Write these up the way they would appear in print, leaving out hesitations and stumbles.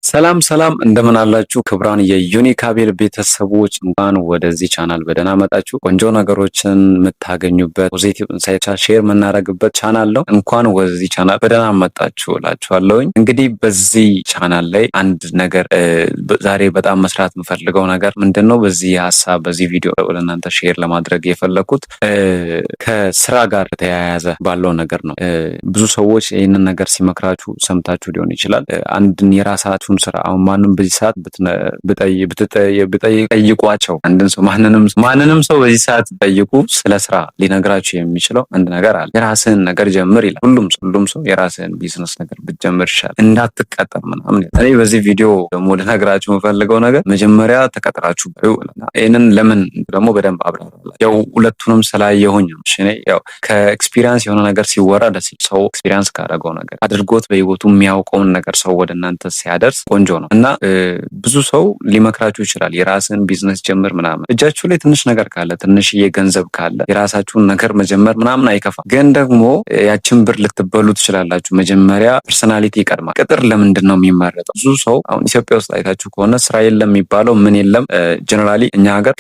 ሰላም ሰላም እንደምን አላችሁ? ክብራን የዩኒካቤል ቤተሰቦች እንኳን ወደዚህ ቻናል በደህና መጣችሁ። ቆንጆ ነገሮችን የምታገኙበት ፖዚቲቭ ኢንሳይት ሼር የምናደርግበት ቻናል ነው። እንኳን ወደዚህ ቻናል በደህና መጣችሁ እላችኋለሁኝ። እንግዲህ በዚህ ቻናል ላይ አንድ ነገር ዛሬ በጣም መስራት የምፈልገው ነገር ምንድን ነው? በዚህ ሀሳብ በዚህ ቪዲዮ ለእናንተ ሼር ለማድረግ የፈለኩት ከስራ ጋር የተያያዘ ባለው ነገር ነው። ብዙ ሰዎች ይህንን ነገር ሲመክራችሁ ሰምታችሁ ሊሆን ይችላል። አንድን የራሳችሁን ስራ አሁን ማንም በዚህ ሰዓት ብትጠይቋቸው አንድን ሰው ማንንም ሰው በዚህ ሰዓት ጠይቁ ስለ ስራ ሊነግራችሁ የሚችለው አንድ ነገር አለ። የራስህን ነገር ጀምር ይላል። ሁሉም ሰው የራስህን ቢዝነስ ነገር ብትጀምር ይሻላል እንዳትቀጠር ምናምን። እኔ በዚህ ቪዲዮ ደግሞ ልነግራችሁ የምፈልገው ነገር መጀመሪያ ተቀጥራችሁ ይህንን ለምን ደግሞ በደንብ አብራራላችሁ። ያው ሁለቱንም ስላየሁኝ ነው። እኔ ያው ከኤክስፒሪየንስ የሆነ ነገር ሲወራ ደስ ይላል። ሰው ኤክስፒሪየንስ ካደረገው ነገር አድርጎት በህይወቱ የሚያውቀውን ነገር ሰው ወደ እናንተ ሲያደርስ ቆንጆ ነው እና ብዙ ሰው ሊመክራችሁ ይችላል። የራስን ቢዝነስ ጀምር ምናምን። እጃችሁ ላይ ትንሽ ነገር ካለ ትንሽዬ ገንዘብ ካለ የራሳችሁን ነገር መጀመር ምናምን አይከፋም። ግን ደግሞ ያችን ብር ልትበሉ ትችላላችሁ። መጀመሪያ ፐርሰናሊቲ ይቀድማል። ቅጥር ለምንድን ነው የሚመረጠው? ብዙ ሰው አሁን ኢትዮጵያ ውስጥ አይታችሁ ከሆነ ስራ የለም የሚባለው ምን የለም። ጀነራሊ እኛ ሀገር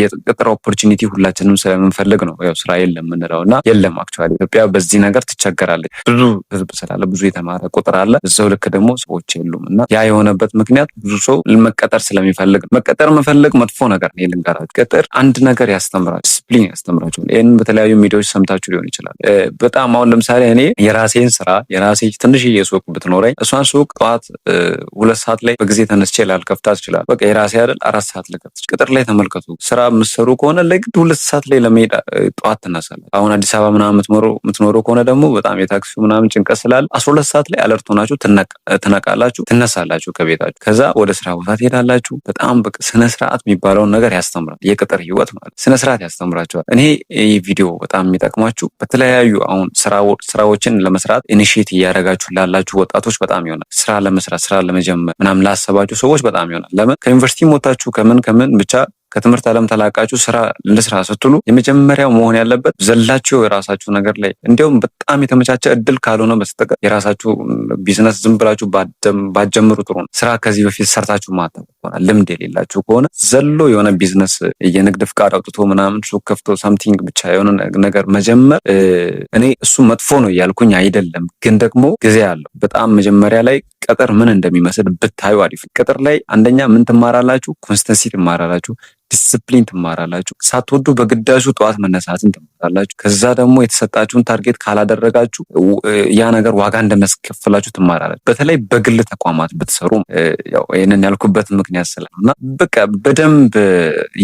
የቅጥር ኦፖርቹኒቲ ሁላችንም ስለምንፈልግ ነው ያው ስራ የለም የምንለው እና የለም። አክቹዋሊ ኢትዮጵያ በዚህ ነገር ትቸገራለች። ብዙ ህዝብ ስላለ ብዙ የተማረ ቁጥር አለ። እዛው ልክ ደግሞ ሰዎች የሉም እና ያ የሆነበት ምክንያት ብዙ ሰው መቀጠር ስለሚፈልግ። መቀጠር መፈለግ መጥፎ ነገር ነው ልንገራችሁ። ቅጥር አንድ ነገር ያስተምራል፣ ዲስፕሊን ያስተምራችኋል። ይህን በተለያዩ ሚዲያዎች ሰምታችሁ ሊሆን ይችላል። በጣም አሁን ለምሳሌ እኔ የራሴን ስራ የራሴ ትንሽዬ ሱቅ ብትኖረኝ እሷን ሱቅ ጠዋት 2 ሰዓት ላይ በጊዜ ተነስቼ ላልከፍታት ይችላል። በቃ የራሴ አይደል 4 ሰዓት ልከፍት። ቅጥር ላይ ተመልከቱ። ስራ የምትሰሩ ከሆነ ለግድ 2 ሰዓት ላይ ለመሄድ ጠዋት ትነሳላችሁ። አሁን አዲስ አበባ ምናምን የምትኖሩ ከሆነ ደግሞ በጣም የታክሲው ምናምን ጭንቀት ስላለ 12 ሰዓት ላይ አለርት ሆናችሁ ትነቃላችሁ፣ ትነሳላችሁ ከቤታችሁ። ከዛ ወደ ስራ ቦታ ትሄዳላችሁ። በጣም በቃ ስነ ስርዓት የሚባለውን ነገር ያስተምራል። የቅጥር ህይወት ማለት ስነ ስርዓት ያስተምራችኋል። እኔ ይህ ቪዲዮ በጣም የሚጠቅማችሁ በተለያዩ አሁን ስራዎችን ለመስራት ኢኒሺየት እያደረጋችሁ ላላችሁ ወጣቶች በጣም ይሆናል። ስራ ለመስራት ስራ ለመጀመር ምናምን ላሰባችሁ ሰዎች በጣም ይሆናል። ለምን ከዩኒቨርሲቲ ወጣችሁ ከምን ብቻ ከትምህርት ዓለም ተላቃችሁ ስራ ለስራ ስትሉ የመጀመሪያው መሆን ያለበት ዘላችሁ የራሳችሁ ነገር ላይ እንዲያውም በጣም የተመቻቸ እድል ካልሆነ በስተቀር የራሳችሁ ቢዝነስ ዝም ብላችሁ ባጀምሩ ጥሩ ነው። ስራ ከዚህ በፊት ሰርታችሁ ማታውቁ ከሆነ ልምድ የሌላችሁ ከሆነ ዘሎ የሆነ ቢዝነስ የንግድ ፍቃድ አውጥቶ ምናምን ሱቅ ከፍቶ ሳምቲንግ ብቻ የሆነ ነገር መጀመር እኔ እሱ መጥፎ ነው እያልኩኝ አይደለም፣ ግን ደግሞ ጊዜ አለው። በጣም መጀመሪያ ላይ ቅጥር ምን እንደሚመስል ብታዩ አሪፍ። ቅጥር ላይ አንደኛ ምን ትማራላችሁ? ኮንስተንሲ ትማራላችሁ፣ ዲስፕሊን ትማራላችሁ። ሳትወዱ በግዳጁ ጠዋት መነሳትን ትማራላችሁ። ከዛ ደግሞ የተሰጣችሁን ታርጌት ካላደረጋችሁ ያ ነገር ዋጋ እንደመስከፍላችሁ ትማራላችሁ። በተለይ በግል ተቋማት ብትሰሩ ያው ይሄንን ያልኩበት ምክንያት ስለሆነና በቃ በደንብ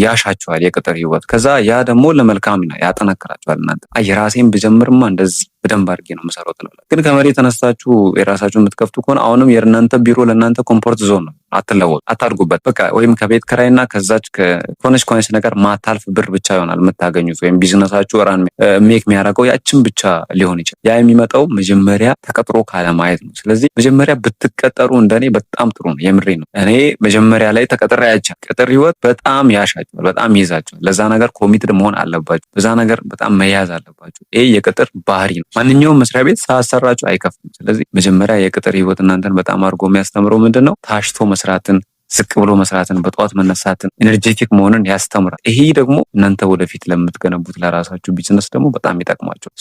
ያሻችኋል የቅጥር ህይወት። ከዛ ያ ደግሞ ለመልካም ያጠነክራችኋል። እናንተ የራሴን ብጀምርማ እንደዚህ በደንብ አድርጌ ነው የምሰራው ትላላችሁ። ግን ከመሬት ተነስታችሁ የራሳችሁን የምትከፍቱ ከሆነ አሁንም የእናንተ ቢሮ ለእናንተ ኮምፎርት ዞን ነው። አትለወጡ፣ አታድጉበት። በቃ ወይም ከቤት ኪራይና ከዛች ከሆነች ነገር ማታልፍ ብር ብቻ ይሆናል የምታገኙት። ወይም ቢዝነሳችሁ ራን ሜክ የሚያደርገው ያችን ብቻ ሊሆን ይችላል። ያ የሚመጣው መጀመሪያ ተቀጥሮ ካለማየት ነው። ስለዚህ መጀመሪያ ብትቀጠሩ እንደኔ በጣም ጥሩ ነው። የምሬ ነው። እኔ መጀመሪያ ላይ ተቀጥሬ አይቻልም። ቅጥር ህይወት በጣም ያሻችኋል፣ በጣም ይይዛችኋል። ለዛ ነገር ኮሚትድ መሆን አለባችሁ። በዛ ነገር በጣም መያዝ አለባችሁ። ይሄ የቅጥር ባህሪ ነው። ማንኛውም መስሪያ ቤት ሳያሰራችሁ አይከፍትም። ስለዚህ መጀመሪያ የቅጥር ህይወት እናንተን በጣም አድርጎ የሚያስተምረው ምንድን ነው? ታሽቶ መስራትን፣ ዝቅ ብሎ መስራትን፣ በጠዋት መነሳትን፣ ኤነርጄቲክ መሆንን ያስተምራል። ይሄ ደግሞ እናንተ ወደፊት ለምትገነቡት ለራሳችሁ ቢዝነስ ደግሞ በጣም ይጠቅማቸው።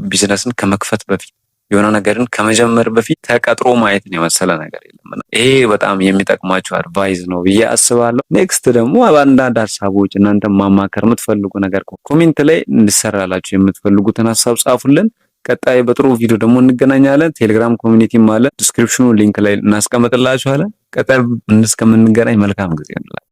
ቢዝነስን ከመክፈት በፊት የሆነ ነገርን ከመጀመር በፊት ተቀጥሮ ማየትን የመሰለ ነገር የለም። ይሄ በጣም የሚጠቅማችሁ አድቫይዝ ነው ብዬ አስባለሁ። ኔክስት ደግሞ በአንዳንድ ሀሳቦች እናንተ ማማከር የምትፈልጉ ነገር ኮሜንት ላይ እንድሰራላችሁ የምትፈልጉትን ሀሳብ ጻፉልን። ቀጣይ በጥሩ ቪዲዮ ደግሞ እንገናኛለን። ቴሌግራም ኮሚኒቲም አለ፣ ዲስክሪፕሽኑ ሊንክ ላይ እናስቀምጥላችኋለን። ቀጣይ እስከምንገናኝ መልካም ጊዜ እንላለን።